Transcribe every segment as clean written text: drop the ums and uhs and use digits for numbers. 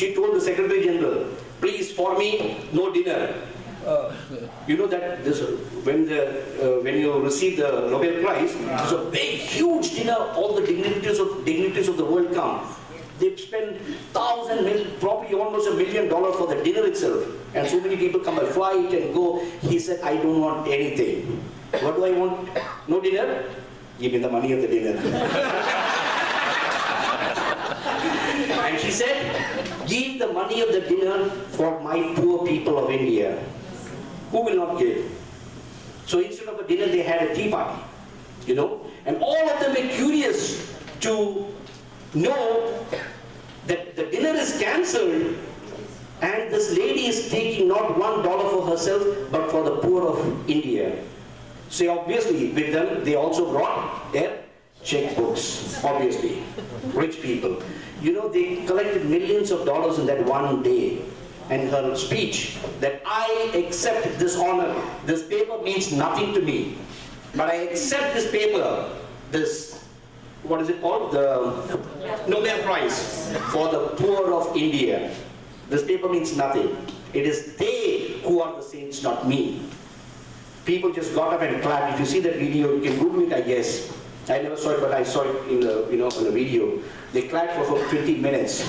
she told the Secretary General, please for me, no dinner. You know that this, when you receive the Nobel Prize, there's a big, huge dinner. All the dignitaries of the world come. They spend probably almost $1 million for the dinner itself. And so many people come by flight and go. He said, I don't want anything. What do I want? No dinner? Give me the money of the dinner. And she said, give the money of the dinner for my poor people of India. Who will not give? So instead of a dinner, they had a tea party, you know, and all of them were curious to know that the dinner is cancelled and this lady is taking not $1 for herself, but for the poor of India. So obviously with them, they also brought their checkbooks, obviously, rich people. You know, they collected millions of dollars in that one day. And her speech that I accept this honor, this paper means nothing to me, but I accept this paper, this, what is it called? The Nobel Prize for the poor of India. This paper means nothing. It is they who are the saints, not me. People just got up and clapped. If you see that video, you can Google it, I guess. I never saw it, but I saw it in the, in the video. They clapped for 20 minutes.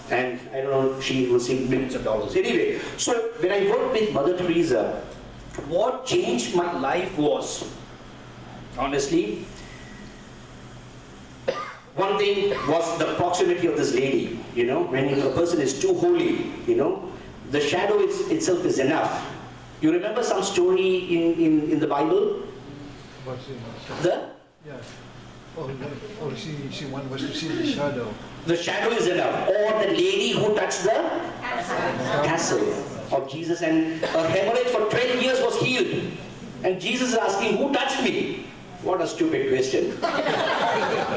And I don't know, she received millions of dollars. Anyway, so when I worked with Mother Teresa, what changed my life was, honestly, one thing was the proximity of this lady. You know, when a person is too holy, you know, the shadow itself is enough. You remember some story in the Bible? What's in The? Yeah. She one was to see the shadow. The shadow is enough. Or the lady who touched the tassel of Jesus, and a hemorrhage for 12 years was healed. And Jesus is asking, who touched me? What a stupid question.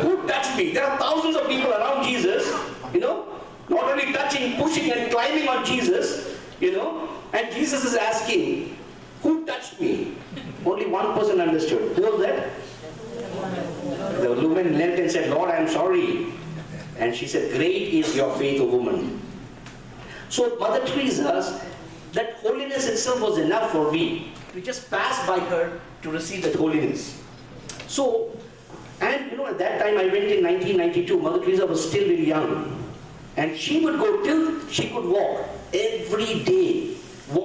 Who touched me? There are thousands of people around Jesus, you know, not only touching, pushing and climbing on Jesus, you know, and Jesus is asking, who touched me? Only one person understood. Who was that? The woman knelt and said, Lord, I am sorry. And she said, great is your faith, O woman. So Mother Teresa's, that holiness itself was enough for me to just pass by her to receive that holiness. So, and you know, at that time I went in 1992, Mother Teresa was still very young. And she would go till she could walk every day.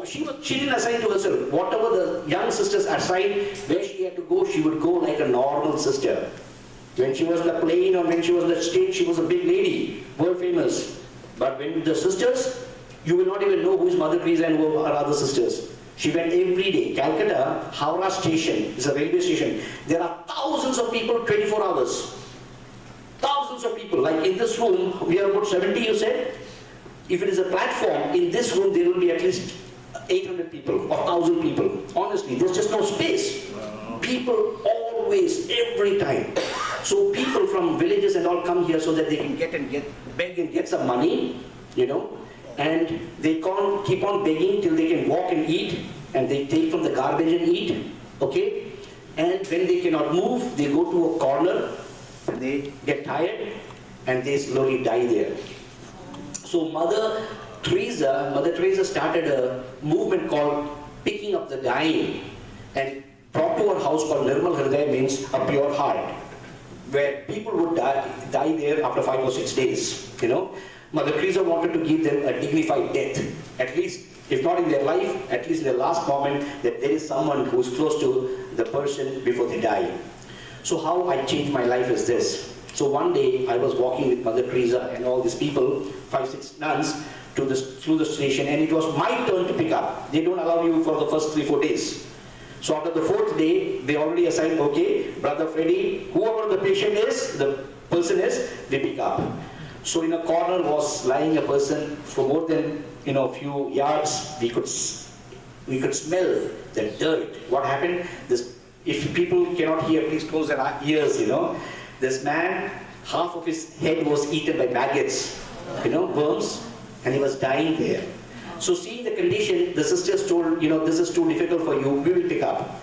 She didn't assign to herself. Whatever the young sisters assigned, where she had to go, she would go like a normal sister. When she was on the plane or when she was on the stage, she was a big lady, world famous. But when the sisters, you will not even know who is Mother Teresa and who are other sisters. She went every day. Calcutta, Howrah station is a railway station. There are thousands of people 24 hours. Thousands of people. Like in this room, we are about 70, you said. If it is a platform, in this room there will be at least 800 people or 1,000 people. Honestly, there's just no space. People always, every time. So people from villages and all come here so that they can beg and get some money, you know, and they can't keep on begging till they can walk and eat, and they take from the garbage and eat, okay? And when they cannot move, they go to a corner, and they get tired, and they slowly die there. So Mother Teresa started a movement called Picking Up the Dying, and brought to her house called Nirmal Hriday, means a pure heart, where people would die there after 5 or 6 days, you know. Mother Teresa wanted to give them a dignified death, at least, if not in their life, at least in their last moment, that there is someone who is close to the person before they die. So how I changed my life is this. So one day I was walking with Mother Teresa and all these people, 5, 6 nuns, through the station, and it was my turn to pick up. They don't allow you for the first 3, 4 days. So after the 4th day, they already assigned, okay, Brother Freddie, whoever the patient is, the person is, they pick up. So in a corner was lying a person for more than, you know, a few yards. We could smell the dirt. What happened? If people cannot hear, please close their ears, you know. This man, half of his head was eaten by maggots, you know, worms, and he was dying there. So seeing the condition, the sisters told, you know, this is too difficult for you, we will pick up.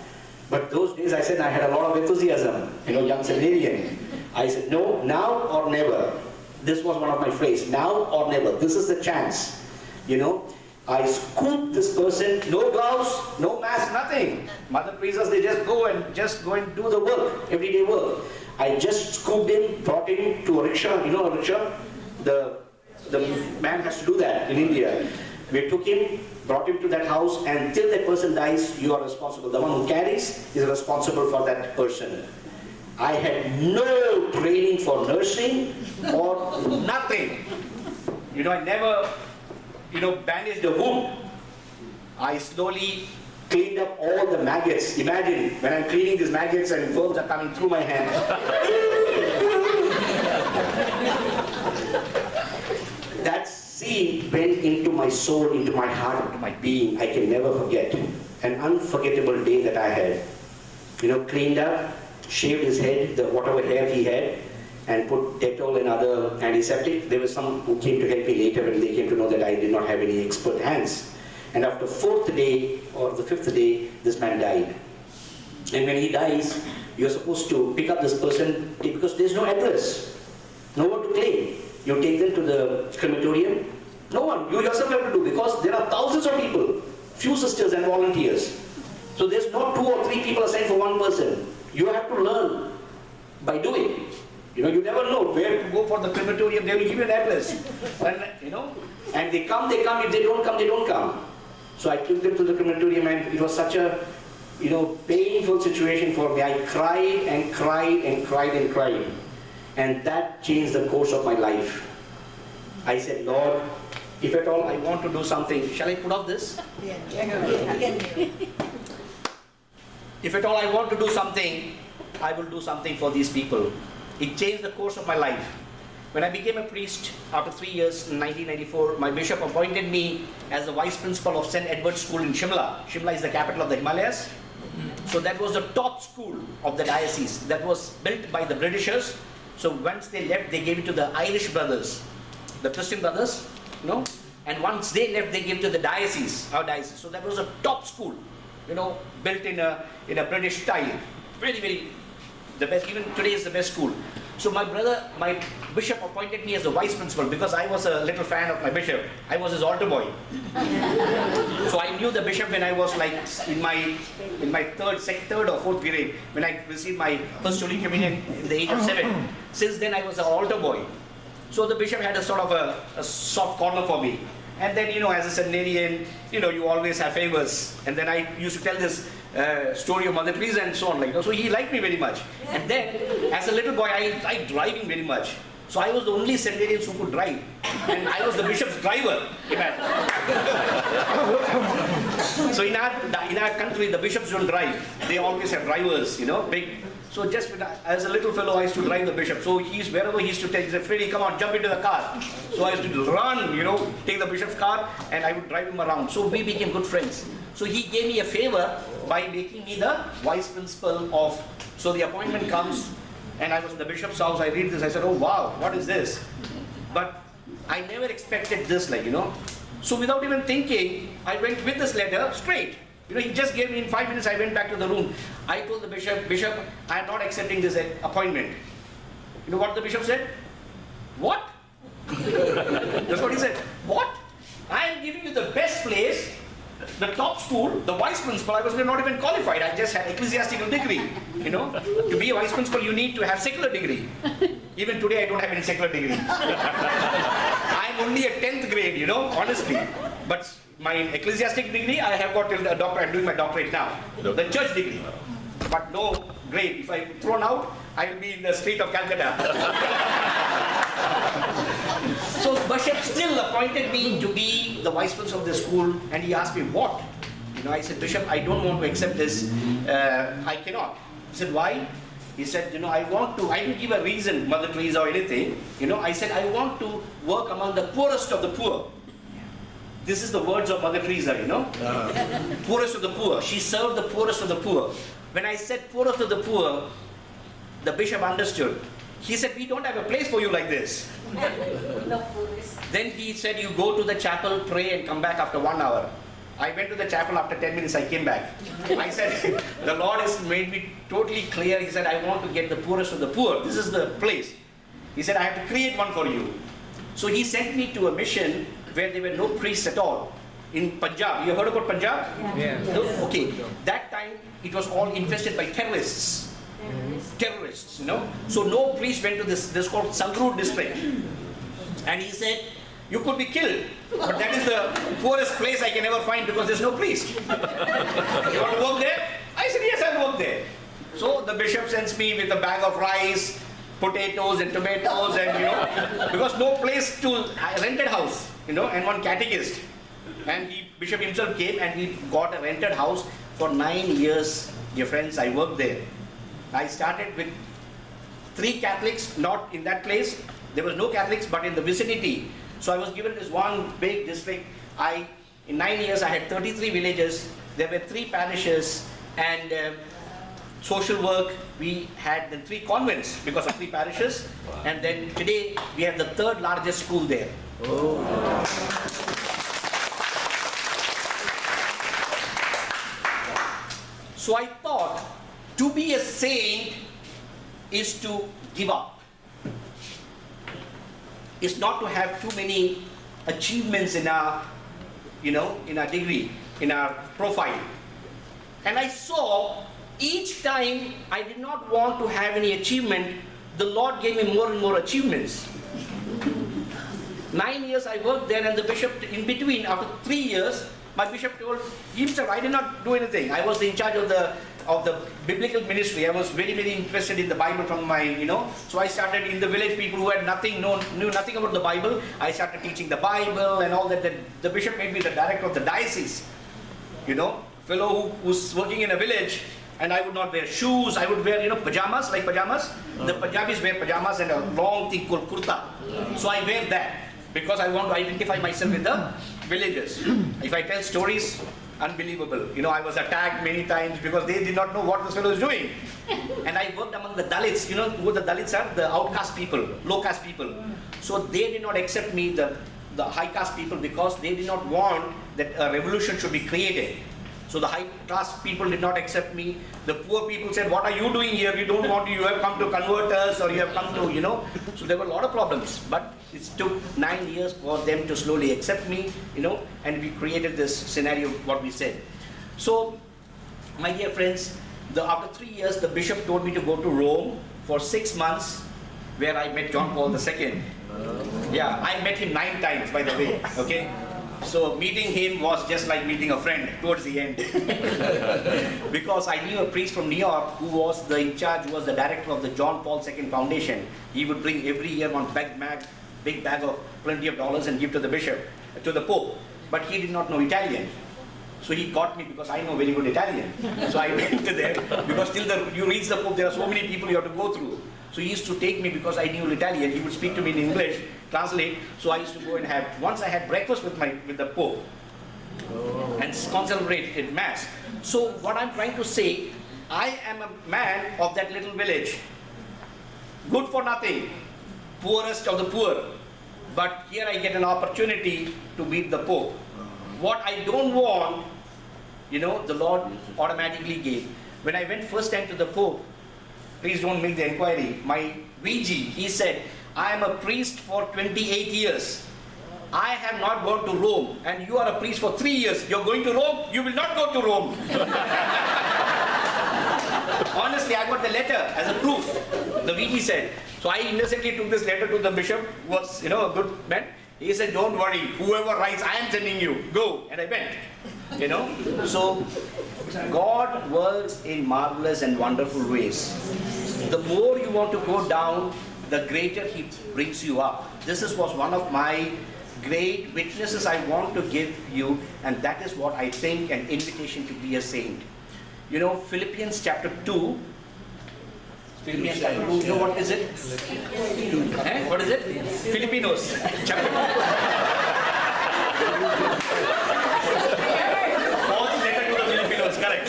But those days I said I had a lot of enthusiasm, you know, young seminarian. I said, no, now or never. This was one of my phrases, now or never. This is the chance. You know, I scooped this person, no gloves, no mask, nothing. Mother Teresa's, they just go and do the work, everyday work. I just scooped him, brought him to a rickshaw. You know a rickshaw? The man has to do that in India. We took him, brought him to that house, and till that person dies, you are responsible. The one who carries is responsible for that person. I had no training for nursing or nothing. You know, I never, bandaged a wound. I slowly cleaned up all the maggots. Imagine, when I'm cleaning these maggots and worms are coming through my hand. That scene went into my soul, into my heart, into my being. I can never forget. An unforgettable day that I had. Cleaned up, shaved his head, whatever hair he had, and put Dettol and other antiseptic. There were some who came to help me later when they came to know that I did not have any expert hands. And after the 4th day or the 5th day, this man died. And when he dies, you're supposed to pick up this person because there's no address, no one to claim. You take them to the crematorium. No one, you yourself have to do, because there are thousands of people, few sisters and volunteers. So there's not 2 or 3 people assigned for one person. You have to learn by doing. You never know where to go for the crematorium. They will give you an address. And they come. If they don't come, they don't come. So I took them to the crematorium, and it was such a, painful situation for me. I cried and cried and cried and cried. And that changed the course of my life. I said, Lord, if at all I want to do something, shall I put off this? If at all I want to do something, I will do something for these people. It changed the course of my life. When I became a priest, after 3 years, in 1994, my bishop appointed me as the vice principal of St. Edward's School in Shimla. Shimla is the capital of the Himalayas. So that was the top school of the diocese. That was built by the Britishers. So once they left, they gave it to the Irish brothers, the Christian brothers, and once they left, they gave it to the diocese, our diocese. So that was a top school, built in a British style. Very, very, the best, even today is the best school. So my bishop appointed me as the vice principal because I was a little fan of my bishop. I was his altar boy. So I knew the bishop when I was like in my third or fourth grade, when I received my first Holy Communion in the age of 7. Since then I was an altar boy. So the bishop had a sort of a soft corner for me. And then, as a seminarian, you always have favors. And then I used to tell this story of Mother Teresa and so on. So he liked me very much. And then, as a little boy, I liked driving very much. So I was the only seminarian who could drive. And I was the bishop's driver. So in our country, the bishops don't drive. They always have drivers, big. So just as a little fellow, I used to drive the bishop. So wherever he used to take, he said, Freddie, come on, jump into the car. So I used to run, take the bishop's car, and I would drive him around. So we became good friends. So he gave me a favor by making me the vice principal of, so the appointment comes, and I was in the bishop's house, I read this, I said, oh wow, what is this? But I never expected this, So without even thinking, I went with this letter straight. He just gave me in 5 minutes, I went back to the room. I told the bishop, I am not accepting this appointment. You know what the bishop said? What? That's what he said. What? I am giving you the best place, the top school, the vice principal. I was not even qualified. I just had ecclesiastical degree. To be a vice principal, you need to have secular degree. Even today, I don't have any secular degree. I'm only a 10th grade, honestly. But my ecclesiastic degree, I have got till the doctorate. I'm doing my doctorate now. The church degree. But no grade. If I'm thrown out, I will be in the street of Calcutta. So Bishop still appointed me to be the vice principal of the school, and he asked me, what? I said, Bishop, I don't want to accept this. I cannot. He said, why? He said, I didn't give a reason, Mother Teresa or anything. I said, I want to work among the poorest of the poor. This is the words of Mother Teresa, Poorest of the poor. She served the poorest of the poor. When I said poorest of the poor, the bishop understood. He said, we don't have a place for you like this. Then he said, you go to the chapel, pray and come back after 1 hour. I went to the chapel, after 10 minutes I came back. I said, the Lord has made me totally clear. He said, I want to get the poorest of the poor. This is the place. He said, I have to create one for you. So he sent me to a mission where there were no priests at all. In Punjab. You heard about Punjab? Yeah. No? Okay. That time it was all infested by terrorists. Terrorists, you know. So no priest went to this called Sangrur district. And he said, you could be killed, but that is the poorest place I can ever find because there's no priest. You want to work there? I said, yes, I'll work there. So the bishop sends me with a bag of rice, potatoes and tomatoes and, you know, because no place to, I rented house, you know, and one catechist. And bishop himself came and we got a rented house for 9 years. Dear friends, I worked there. I started with 3 Catholics, not in that place. There was no Catholics, but in the vicinity. So I was given this one big district. In 9 years, I had 33 villages. There were 3 parishes and social work. We had the 3 convents because of 3 parishes. And then today, we have the 3rd largest school there. Oh. So I thought, to be a saint is to give up. It's not to have too many achievements in our, you know, in our degree, in our profile. And I saw each time I did not want to have any achievement, the Lord gave me more and more achievements. 9 years I worked there, and the bishop in between, after 3 years, my bishop told himself, I did not do anything. I was in charge of the biblical ministry. I was very, very interested in the Bible from my, you know. So I started in the village, people who had knew nothing about the Bible. I started teaching the Bible and all that. The bishop made me the director of the diocese. You know, fellow who was working in a village, and I would not wear shoes. I would wear, you know, pajamas, like pajamas. The Punjabis wear pajamas and a long thing called kurta. So I wear that because I want to identify myself with the villagers. If I tell stories, unbelievable. You know, I was attacked many times because they did not know what this fellow is doing. And I worked among the Dalits. You know who the Dalits are? The outcast people, low caste people. So they did not accept me, the high caste people, because they did not want that a revolution should be created. So the high class people did not accept me. The poor people said, what are you doing here? We don't want you. You have come to convert us, or you have come to, you know. So there were a lot of problems. But it took 9 years for them to slowly accept me, you know, and we created this scenario, what we said. So, my dear friends, after 3 years, the bishop told me to go to Rome for 6 months, where I met John Paul II. Yeah, I met him 9 times, by the way, okay? So meeting him was just like meeting a friend towards the end. Because I knew a priest from New York who was in charge, who was the director of the John Paul II Foundation. He would bring every year one big bag of plenty of dollars and give to the bishop, to the Pope. But he did not know Italian. So he got me because I know very good Italian. So I went to there, because till you reach the Pope, there are so many people you have to go through. So he used to take me because I knew Italian. He would speak to me in English, translate. So I used to go and once I had breakfast with the Pope and concentrate in Mass. So what I'm trying to say, I am a man of that little village. Good for nothing, poorest of the poor. But here I get an opportunity to meet the Pope. What I don't want, you know, the Lord automatically gave. When I went first time to the Pope, please don't make the inquiry, my VG, he said, I am a priest for 28 years. I have not gone to Rome, and you are a priest for 3 years. You're going to Rome? You will not go to Rome. Honestly, I got the letter as a proof, the VG said. So I innocently took this letter to the bishop, who was, you know, a good man. He said, don't worry, whoever writes, I am sending you, go. And I went, you know. So God works in marvelous and wonderful ways. The more you want to go down, the greater He brings you up. This was one of my great witnesses I want to give you, and that is what I think an invitation to be a saint. You know, Philippians chapter 2. Philippians chapter 2, you know what is it? What is it? Filipinos chapter 2. Paul's letter to the Filipinos, correct.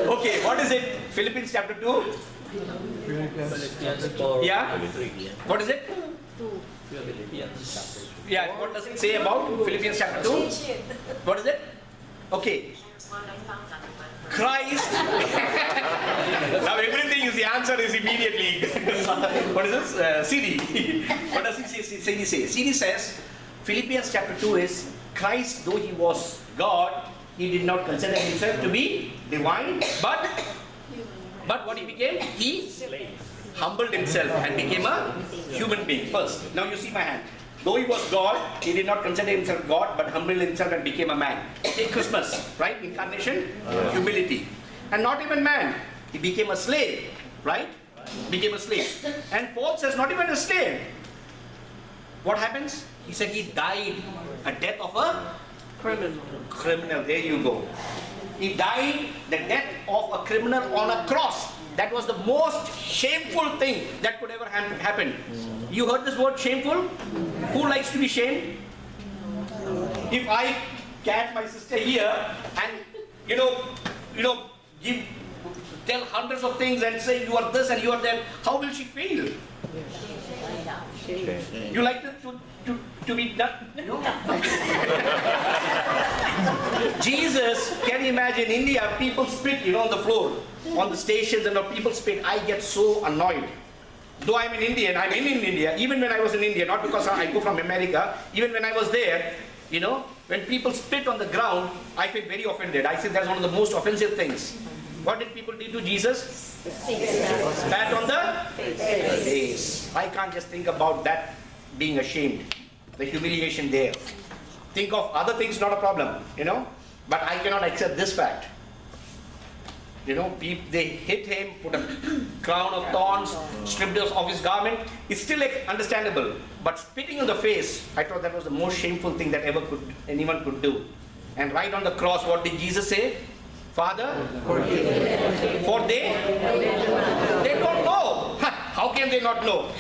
Okay, what is it? Philippians chapter 2? Yeah? What is it? Yeah, what does it say about Philippians chapter 2? What is it? Okay. Christ. Now everything is the answer is immediately. What is this? CD. What does CD say? CD says, Philippians chapter 2 is, Christ, though he was God, he did not consider himself to be divine, but what he became? He humbled himself and became a human being first. Now you see my hand. Though he was God, he did not consider himself God, but humbled himself and became a man. Take Christmas, right? Incarnation, humility. And not even man, he became a slave, right? Became a slave. And Paul says, not even a slave. What happens? He said he died a death of a criminal. There you go. He died the death of a criminal on a cross. That was the most shameful thing that could ever happen. You heard this word shameful? Who likes to be shamed? If I catch my sister here and tell hundreds of things and say you are this and you are that, how will she feel? You like to be done? No? Jesus, can you imagine India, people spit, on the floor, on the stations and people spit. I get so annoyed. Though I'm an Indian, I'm in India, even when I was in India, not because I go from America, even when I was there, when people spit on the ground, I feel very offended. I say that's one of the most offensive things. What did people do to Jesus? Spat on the face. I can't just think about that being ashamed. The humiliation there. Think of other things, not a problem, but I cannot accept this fact. They hit him, put a crown of thorns, stripped us of his garment. It's still understandable. But spitting on the face, I thought that was the most shameful thing that anyone could do. And right on the cross, what did Jesus say? Father, forgive them. For they don't know. How can they not know?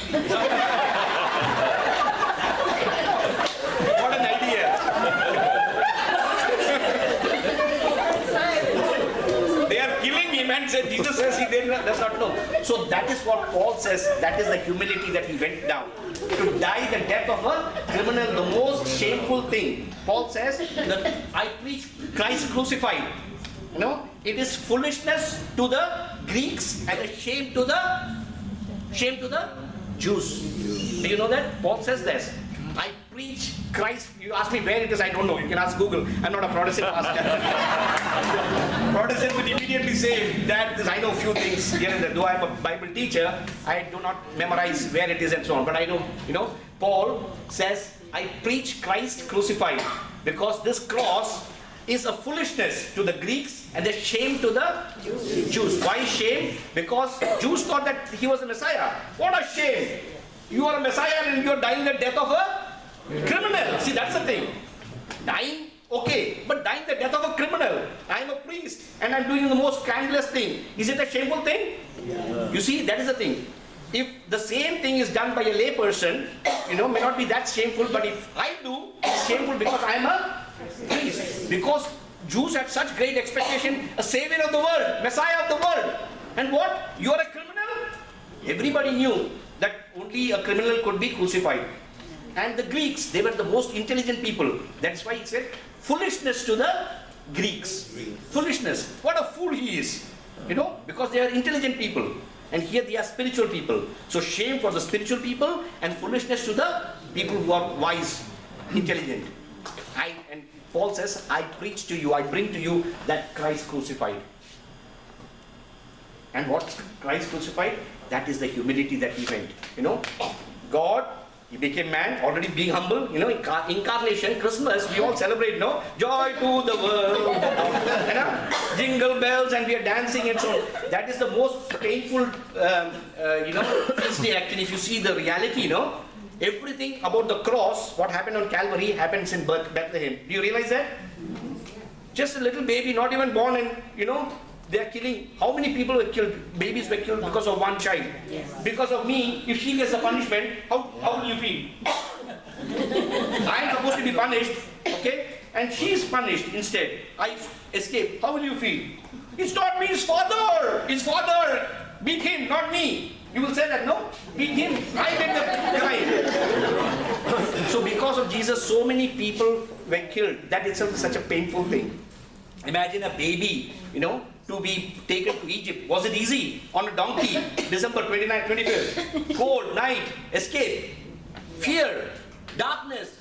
What an idea. They are killing him and said, Jesus says he does not know. So that is what Paul says, that is the humility that he went down. To die the death of a criminal, the most shameful thing. Paul says that I preach Christ crucified. It is foolishness to the Greeks and a shame to the Jews. Do you know that? Paul says this. I preach Christ. You ask me where it is, I don't know. You can ask Google. I'm not a Protestant pastor. Protestant would immediately say that I know a few things here and there. Though I'm a Bible teacher, I do not memorize where it is and so on. But I know, Paul says, I preach Christ crucified because this cross is a foolishness to the Greeks and a shame to the Jews. Why shame? Because Jews thought that he was a Messiah. What a shame! You are a Messiah and you are dying the death of a criminal. See, that's the thing. Dying, okay, but dying the death of a criminal. I am a priest and I'm doing the most scandalous thing. Is it a shameful thing? Yeah. You see, that is the thing. If the same thing is done by a lay person, may not be that shameful, but if I do, it's shameful because I am a priest. Because Jews had such great expectation, a savior of the world, Messiah of the world. And what? You are a criminal? Everybody knew that only a criminal could be crucified. And the Greeks, they were the most intelligent people. That's why he said, foolishness to the Greeks. Foolishness. What a fool he is. Because they are intelligent people. And here they are spiritual people. So shame for the spiritual people and foolishness to the people who are wise, intelligent. And Paul says, I preach to you, I bring to you that Christ crucified. And what's Christ crucified? That is the humility that he went. God, he became man, already being humble. Incarnation, Christmas, we all celebrate, joy to the world. Jingle bells and we are dancing and so on. That is the most painful, feast day actually. If you see the reality, everything about the cross, what happened on Calvary, happens in Bethlehem. Do you realize that? Just a little baby, not even born, and they are killing. How many people were killed? Babies were killed because of one child. Yes. Because of me, if she gets a punishment, how will you feel? I am supposed to be punished, okay? And she is punished instead. I escape. How will you feel? It's not me, it's father. It's father. Beat him, not me. You will say that, no? Beat him. I did the crime. So because of Jesus, so many people were killed. That itself is such a painful thing. Imagine a baby, to be taken to Egypt. Was it easy? On a donkey, December 29th, 25th. Cold, night, escape, fear, darkness.